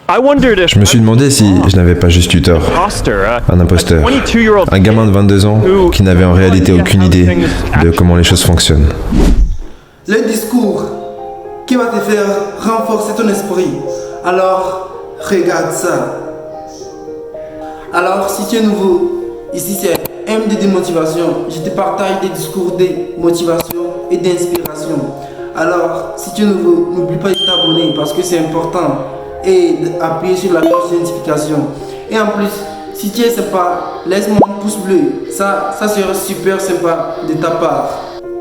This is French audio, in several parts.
Je me suis demandé si je n'avais pas juste eu tort. Un imposteur. Un gamin de 22 ans qui n'avait en réalité aucune idée de comment les choses fonctionnent. Le discours qui va te faire renforcer ton esprit. Alors, regarde ça. Alors, si tu es nouveau, ici c'est MD de motivation. Je te partage des discours de motivation et d'inspiration. Alors, si tu es nouveau, n'oublie pas de t'abonner parce que c'est important. Et d'appuyer sur la cloche de notification. Et en plus, si tu es sympa, laisse-moi un pouce bleu. Ça sera super sympa de ta part.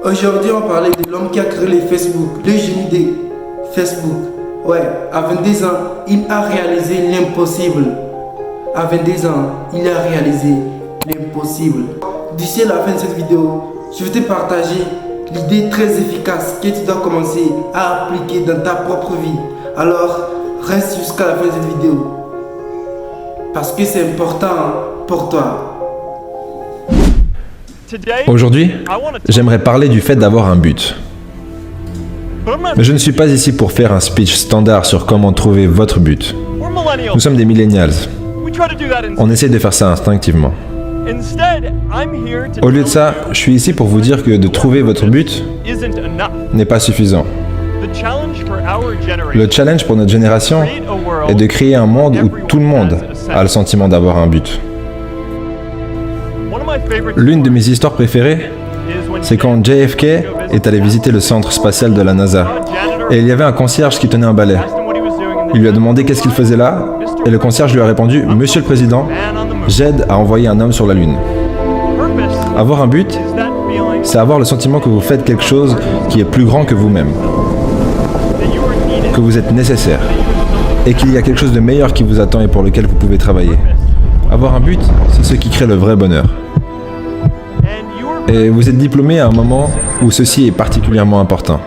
Aujourd'hui, on parlait de l'homme qui a créé le Facebook, le génie de Facebook. Ouais, à 22 ans, il a réalisé l'impossible. À 22 ans, il a réalisé l'impossible. D'ici la fin de cette vidéo, je vais te partager l'idée très efficace que tu dois commencer à appliquer dans ta propre vie. Alors, reste jusqu'à la fin de cette vidéo parce que c'est important pour toi. Aujourd'hui, j'aimerais parler du fait d'avoir un but. Mais je ne suis pas ici pour faire un speech standard sur comment trouver votre but. Nous sommes des millennials. On essaie de faire ça instinctivement. Au lieu de ça, je suis ici pour vous dire que de trouver votre but n'est pas suffisant. Le challenge pour notre génération est de créer un monde où tout le monde a le sentiment d'avoir un but. L'une de mes histoires préférées, c'est quand JFK est allé visiter le centre spatial de la NASA. Et il y avait un concierge qui tenait un balai. Il lui a demandé qu'est-ce qu'il faisait là, et le concierge lui a répondu « Monsieur le Président, j'aide à envoyer un homme sur la Lune ». Avoir un but, c'est avoir le sentiment que vous faites quelque chose qui est plus grand que vous-même. Que vous êtes nécessaire. Et qu'il y a quelque chose de meilleur qui vous attend et pour lequel vous pouvez travailler. Avoir un but, c'est ce qui crée le vrai bonheur. Et vous êtes diplômé à un moment où ceci est particulièrement important.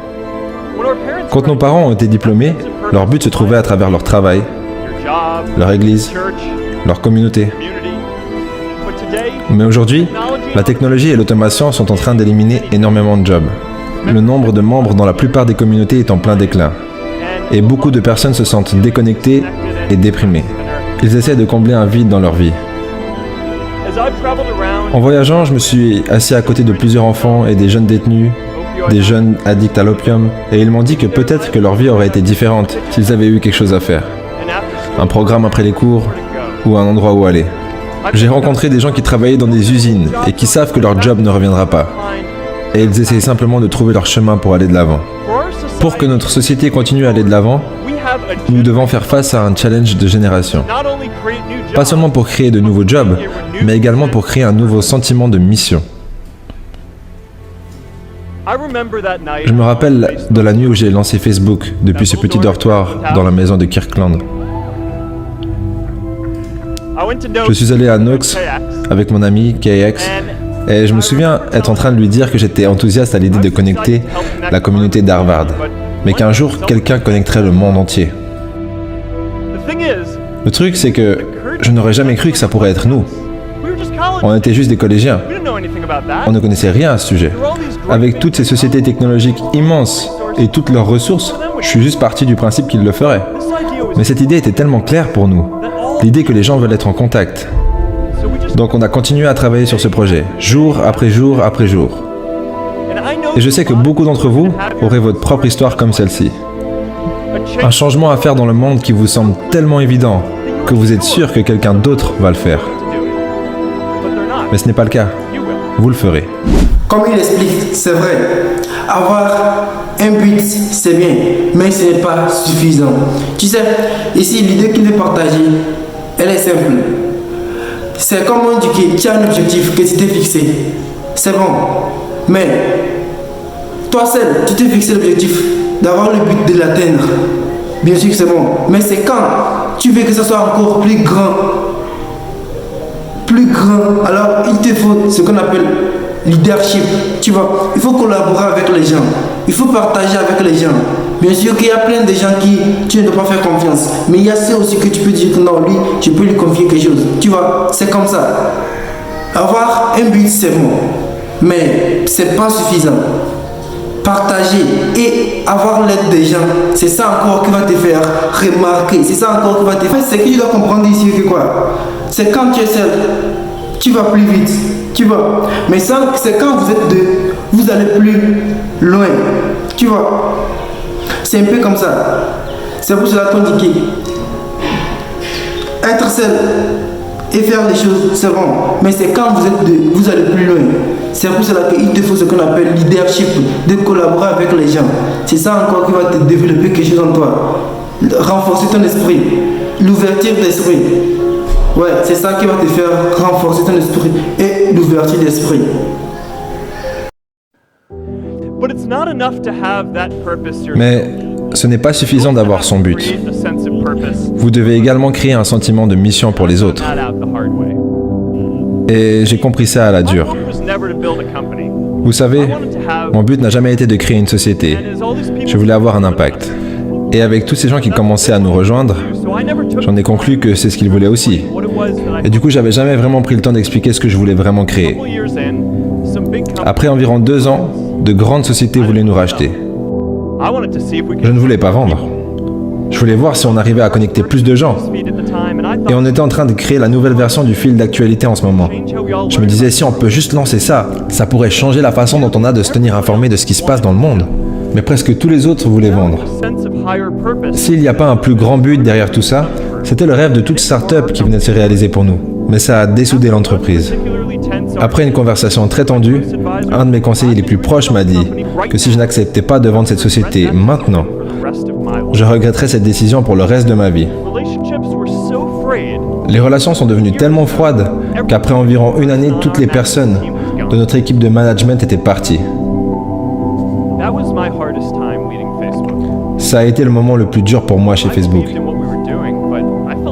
Quand nos parents ont été diplômés, leur but se trouvait à travers leur travail, leur église, leur communauté. Mais aujourd'hui, la technologie et l'automation sont en train d'éliminer énormément de jobs. Le nombre de membres dans la plupart des communautés est en plein déclin. Et beaucoup de personnes se sentent déconnectées et déprimées. Ils essaient de combler un vide dans leur vie. En voyageant, je me suis assis à côté de plusieurs enfants et des jeunes détenus, des jeunes addicts à l'opium, et ils m'ont dit que peut-être que leur vie aurait été différente s'ils avaient eu quelque chose à faire. Un programme après les cours, ou un endroit où aller. J'ai rencontré des gens qui travaillaient dans des usines et qui savent que leur job ne reviendra pas. Et ils essayent simplement de trouver leur chemin pour aller de l'avant. Pour que notre société continue à aller de l'avant, nous devons faire face à un challenge de génération. Pas seulement pour créer de nouveaux jobs, mais également pour créer un nouveau sentiment de mission. Je me rappelle de la nuit où j'ai lancé Facebook depuis ce petit dortoir dans la maison de Kirkland. Je suis allé à Knox avec mon ami KX et je me souviens être en train de lui dire que j'étais enthousiaste à l'idée de connecter la communauté d'Harvard, mais qu'un jour quelqu'un connecterait le monde entier. Le truc, c'est que je n'aurais jamais cru que ça pourrait être nous. On était juste des collégiens. On ne connaissait rien à ce sujet. Avec toutes ces sociétés technologiques immenses et toutes leurs ressources, je suis juste parti du principe qu'ils le feraient. Mais cette idée était tellement claire pour nous. L'idée que les gens veulent être en contact. Donc on a continué à travailler sur ce projet, jour après jour après jour. Et je sais que beaucoup d'entre vous auraient votre propre histoire comme celle-ci. Un changement à faire dans le monde qui vous semble tellement évident que vous êtes sûr que quelqu'un d'autre va le faire. Mais ce n'est pas le cas. Vous le ferez. Comme il explique, c'est vrai. Avoir un but, c'est bien, mais ce n'est pas suffisant. Tu sais, ici, l'idée qu'il est partagée, elle est simple. C'est comme on dit que tu as un objectif que tu t'es fixé. C'est bon. Mais, toi seul, tu t'es fixé l'objectif d'avoir le but de l'atteindre. Bien sûr que c'est bon. Mais c'est quand tu veux que ce soit encore plus grand. Alors il te faut ce qu'on appelle leadership. Tu vois, il faut collaborer avec les gens. Il faut partager avec les gens. Bien sûr qu'il y a plein de gens qui tu ne dois pas faire confiance. Mais il y a ceux aussi que tu peux dire que non, lui, je peux lui confier quelque chose. Tu vois, c'est comme ça. Avoir un but, c'est bon. Mais c'est pas suffisant. partager et avoir l'aide des gens, c'est ça encore qui va te faire remarquer, c'est ça encore qui va te faire. C'est que tu dois comprendre ici que quoi, c'est quand tu es seul, tu vas plus vite, tu vois. Mais ça, c'est quand vous êtes deux, vous allez plus loin, tu vois. C'est un peu comme ça. C'est pour cela qu'on dit que être seul et faire les choses, c'est bon. Mais c'est quand vous êtes deux, vous allez plus loin. C'est pour cela qu'il te faut ce qu'on appelle leadership, de collaborer avec les gens. C'est ça encore qui va te développer quelque chose en toi. Renforcer ton esprit, l'ouverture d'esprit. Ouais, c'est ça qui va te faire renforcer ton esprit et l'ouverture d'esprit. Mais ce n'est pas suffisant d'avoir son but. Vous devez également créer un sentiment de mission pour les autres. Et j'ai compris ça à la dure. Vous savez, mon but n'a jamais été de créer une société. Je voulais avoir un impact. Et avec tous ces gens qui commençaient à nous rejoindre, j'en ai conclu que c'est ce qu'ils voulaient aussi. Et du coup, j'avais jamais vraiment pris le temps d'expliquer ce que je voulais vraiment créer. Après environ 2 ans, de grandes sociétés voulaient nous racheter. Je ne voulais pas vendre. Je voulais voir si on arrivait à connecter plus de gens. Et on était en train de créer la nouvelle version du fil d'actualité en ce moment. Je me disais, si on peut juste lancer ça, ça pourrait changer la façon dont on a de se tenir informé de ce qui se passe dans le monde. Mais presque tous les autres voulaient vendre. S'il n'y a pas un plus grand but derrière tout ça, c'était le rêve de toute start-up qui venait de se réaliser pour nous. Mais ça a dessoudé l'entreprise. Après une conversation très tendue, un de mes conseillers les plus proches m'a dit que si je n'acceptais pas de vendre cette société maintenant, je regretterais cette décision pour le reste de ma vie. Les relations sont devenues tellement froides qu'après environ 1 année, toutes les personnes de notre équipe de management étaient parties. Ça a été le moment le plus dur pour moi chez Facebook.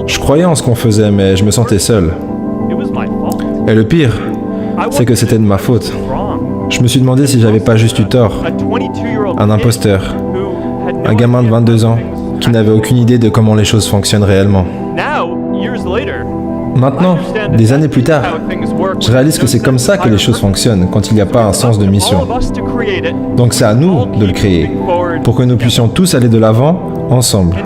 Je croyais en ce qu'on faisait, mais je me sentais seul. Et le pire, c'est que c'était de ma faute. Je me suis demandé si j'avais pas juste eu tort. Un imposteur. Un gamin de 22 ans qui n'avait aucune idée de comment les choses fonctionnent réellement. Maintenant, des années plus tard, je réalise que c'est comme ça que les choses fonctionnent quand il n'y a pas un sens de mission. Donc c'est à nous de le créer, pour que nous puissions tous aller de l'avant ensemble.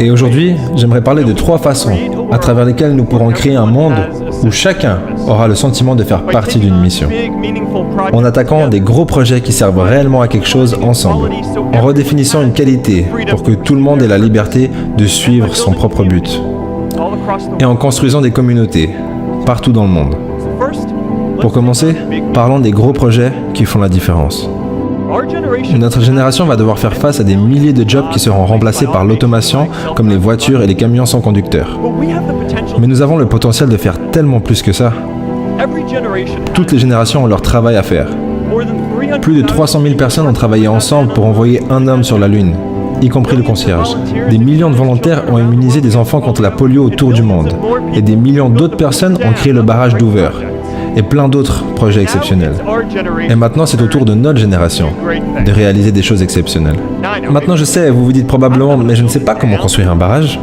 Et aujourd'hui, j'aimerais parler de 3 façons à travers lesquelles nous pourrons créer un monde où chacun aura le sentiment de faire partie d'une mission. En attaquant des gros projets qui servent réellement à quelque chose ensemble. En redéfinissant une qualité pour que tout le monde ait la liberté de suivre son propre but. Et en construisant des communautés partout dans le monde. Pour commencer, parlons des gros projets qui font la différence. Notre génération va devoir faire face à des milliers de jobs qui seront remplacés par l'automation, comme les voitures et les camions sans conducteur. Mais nous avons le potentiel de faire tellement plus que ça. Toutes les générations ont leur travail à faire. Plus de 300 000 personnes ont travaillé ensemble pour envoyer un homme sur la Lune, y compris le concierge. Des millions de volontaires ont immunisé des enfants contre la polio autour du monde. Et des millions d'autres personnes ont créé le barrage d'Hoover. Et plein d'autres projets exceptionnels. Et maintenant, c'est au tour de notre génération de réaliser des choses exceptionnelles. Maintenant, je sais, vous vous dites probablement, mais je ne sais pas comment construire un barrage.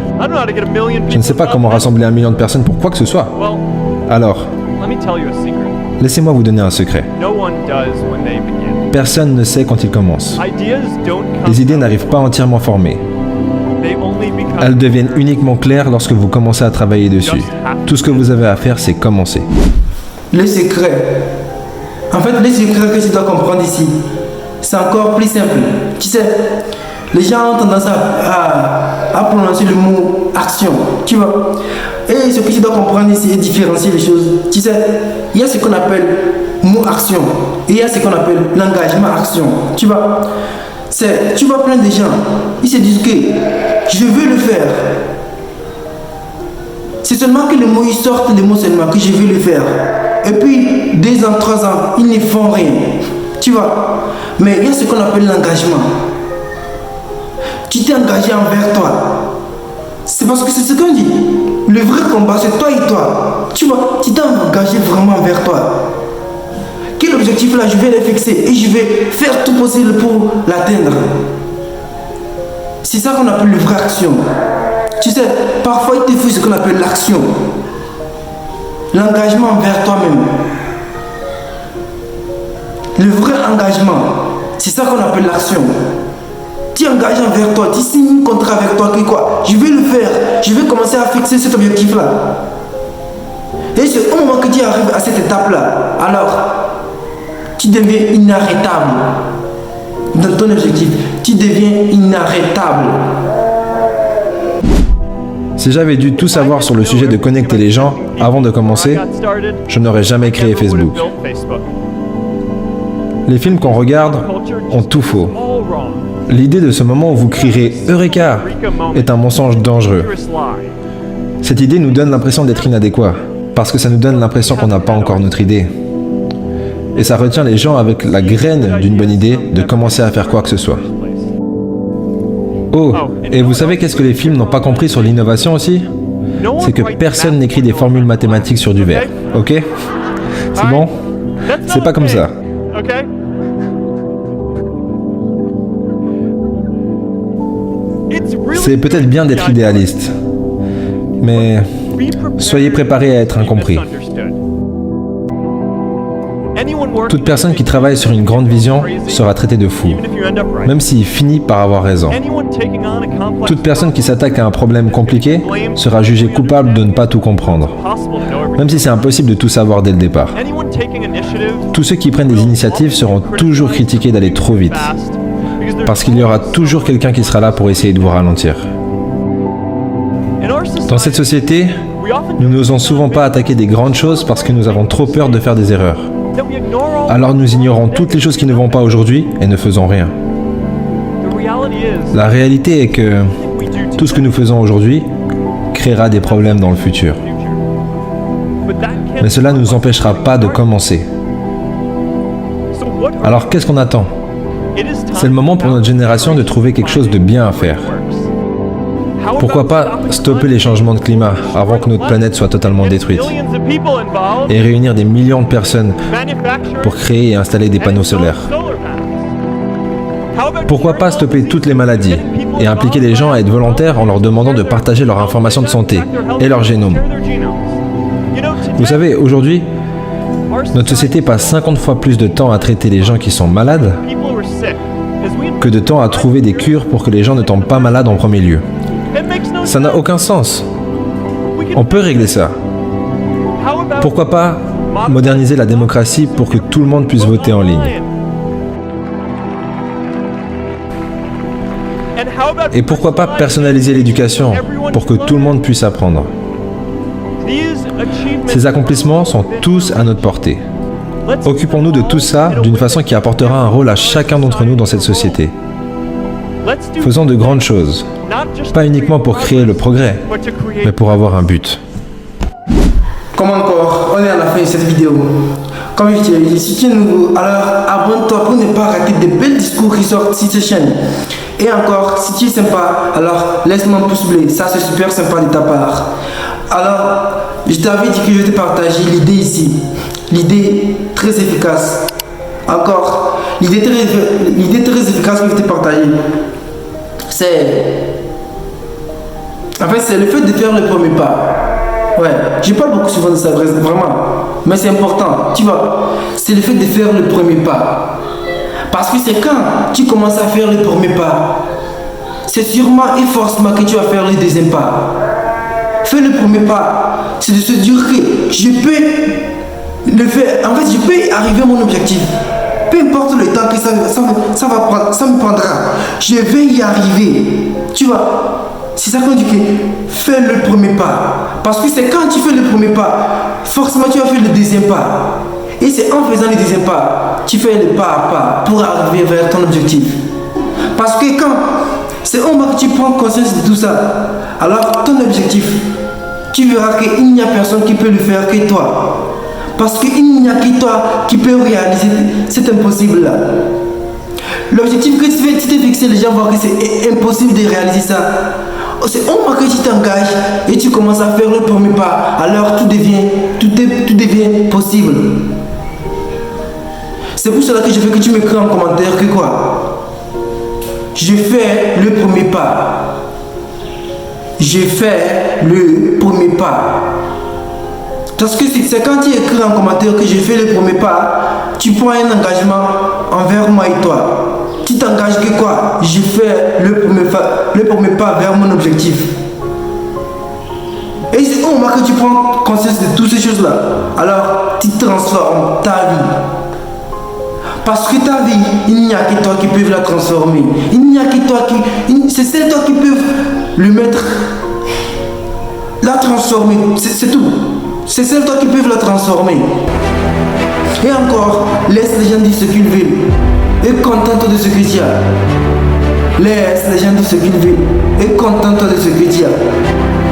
Je ne sais pas comment rassembler 1 million de personnes pour quoi que ce soit. Alors, laissez-moi vous donner un secret. Personne ne sait quand il commence. Les idées n'arrivent pas entièrement formées. Elles deviennent uniquement claires lorsque vous commencez à travailler dessus. Tout ce que vous avez à faire, c'est commencer. Le secret. En fait, le secret que tu dois comprendre ici, c'est encore plus simple. Tu sais, les gens ont tendance à prononcer le mot action. Tu vois. Et ce que tu dois comprendre ici et différencier les choses. Tu sais, il y a ce qu'on appelle mot action. Et il y a ce qu'on appelle l'engagement action. Tu vois. Tu vois plein de gens, ils se disent que je veux le faire. C'est seulement que les mots ils sortent, les mots seulement que je veux le faire. Et puis, 2 ans, 3 ans, ils ne font rien. Tu vois. Mais il y a ce qu'on appelle l'engagement. Tu t'es engagé envers toi. C'est parce que c'est ce qu'on dit. Le vrai combat, c'est toi et toi. Tu vois, tu t'es engagé vraiment envers toi. Quel objectif là, je vais le fixer et je vais faire tout possible pour l'atteindre. C'est ça qu'on appelle la vraie action. Tu sais, parfois il te faut ce qu'on appelle l'action. L'engagement envers toi-même. Le vrai engagement, c'est ça qu'on appelle l'action. Tu es engagé envers toi, tu signes un contrat avec toi, que quoi, je vais le faire, je vais commencer à fixer cet objectif-là. Et c'est au moment que tu arrives à cette étape-là, alors, tu deviens inarrêtable dans ton objectif. Tu deviens inarrêtable. Si j'avais dû tout savoir sur le sujet de connecter les gens avant de commencer, je n'aurais jamais créé Facebook. Les films qu'on regarde ont tout faux. L'idée de ce moment où vous crierez « Eureka » est un mensonge dangereux. Cette idée nous donne l'impression d'être inadéquat, parce que ça nous donne l'impression qu'on n'a pas encore notre idée. Et ça retient les gens avec la graine d'une bonne idée de commencer à faire quoi que ce soit. Oh, et vous savez qu'est-ce que les films n'ont pas compris sur l'innovation aussi? C'est que personne n'écrit des formules mathématiques sur du verre, ok? C'est bon? C'est pas comme ça. C'est peut-être bien d'être idéaliste, mais soyez préparés à être incompris. Toute personne qui travaille sur une grande vision sera traitée de fou, même s'il finit par avoir raison. Toute personne qui s'attaque à un problème compliqué sera jugée coupable de ne pas tout comprendre, même si c'est impossible de tout savoir dès le départ. Tous ceux qui prennent des initiatives seront toujours critiqués d'aller trop vite, parce qu'il y aura toujours quelqu'un qui sera là pour essayer de vous ralentir. Dans cette société, nous n'osons souvent pas attaquer des grandes choses parce que nous avons trop peur de faire des erreurs. Alors nous ignorons toutes les choses qui ne vont pas aujourd'hui et ne faisons rien. La réalité est que tout ce que nous faisons aujourd'hui créera des problèmes dans le futur. Mais cela ne nous empêchera pas de commencer. Alors qu'est-ce qu'on attend? C'est le moment pour notre génération de trouver quelque chose de bien à faire. Pourquoi pas stopper les changements de climat avant que notre planète soit totalement détruite et réunir des millions de personnes pour créer et installer des panneaux solaires? Pourquoi pas stopper toutes les maladies et impliquer les gens à être volontaires en leur demandant de partager leurs informations de santé et leur génome? Vous savez, aujourd'hui, notre société passe 50 fois plus de temps à traiter les gens qui sont malades que de temps à trouver des cures pour que les gens ne tombent pas malades en premier lieu. Ça n'a aucun sens. On peut régler ça. Pourquoi pas moderniser la démocratie pour que tout le monde puisse voter en ligne? Et pourquoi pas personnaliser l'éducation pour que tout le monde puisse apprendre? Ces accomplissements sont tous à notre portée. Occupons-nous de tout ça d'une façon qui apportera un rôle à chacun d'entre nous dans cette société. Faisons de grandes choses, pas uniquement pour créer le progrès, mais pour avoir un but. Comme encore, on est à la fin de cette vidéo. Comme je t'ai dit, si tu es nouveau, alors abonne-toi pour ne pas rater de belles discours qui sortent sur cette chaîne. Et encore, si tu es sympa, alors laisse-moi un pouce bleu, ça c'est super sympa de ta part. Alors, je t'avais dit que je vais te partager l'idée ici. L'idée très efficace. Encore, l'idée très efficace que je vais te partager. C'est le fait de faire le premier pas. Ouais, je parle beaucoup souvent de ça, vraiment. Mais c'est important, tu vois. C'est le fait de faire le premier pas. Parce que c'est quand tu commences à faire le premier pas, c'est sûrement et forcément que tu vas faire le deuxième pas. Faire le premier pas, c'est de se dire que je peux le faire. En fait, je peux arriver à mon objectif. Peu importe le temps que ça me prendra, je vais y arriver. Tu vois, c'est ça qu'on dit que fais le premier pas. Parce que c'est quand tu fais le premier pas, forcément tu vas faire le deuxième pas. Et c'est en faisant le deuxième pas, tu fais le pas à pas pour arriver vers ton objectif. Parce que c'est au moment que tu prends conscience de tout ça, alors ton objectif, tu verras qu'il n'y a personne qui peut le faire que toi. Parce qu'il n'y a que toi qui peux réaliser cet impossible-là. L'objectif que tu t'es fixé, les gens voient que c'est impossible de réaliser ça. C'est au moment que tu t'engages et tu commences à faire le premier pas, alors tout devient possible. C'est pour cela que je veux que tu m'écris en commentaire que quoi? Je fais le premier pas. Je fais le premier pas. Parce que c'est quand tu écris en commentaire que je fais le premier pas, tu prends un engagement envers moi et toi. Tu t'engages que quoi? Je fais le premier pas vers mon objectif. Et c'est au moment que tu prends conscience de toutes ces choses-là, alors tu transformes ta vie. Parce que ta vie, il n'y a que toi qui peux la transformer. Il n'y a que toi qui... C'est celle toi qui peux le mettre... La transformer, c'est tout. C'est celle toi qui peut la transformer. Et encore, laisse les gens dire ce qu'ils veulent. Et contente de ce que tu as. Laisse les gens dire ce qu'ils veulent. Et contente de ce que tu as.